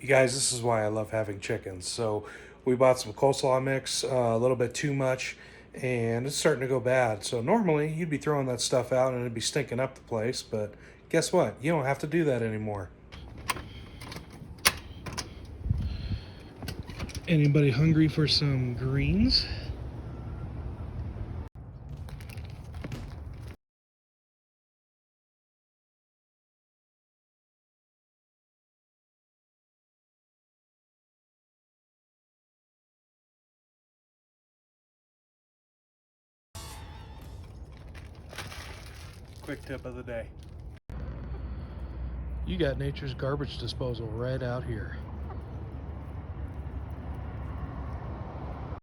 You guys, this is why I love having chickens. So we bought some coleslaw mix, a little bit too much, and it's starting to go bad. So normally you'd be throwing that stuff out and it'd be stinking up the place, but guess what? You don't have to do that anymore. Anybody hungry for some greens? Quick tip of the day. You got nature's garbage disposal right out here.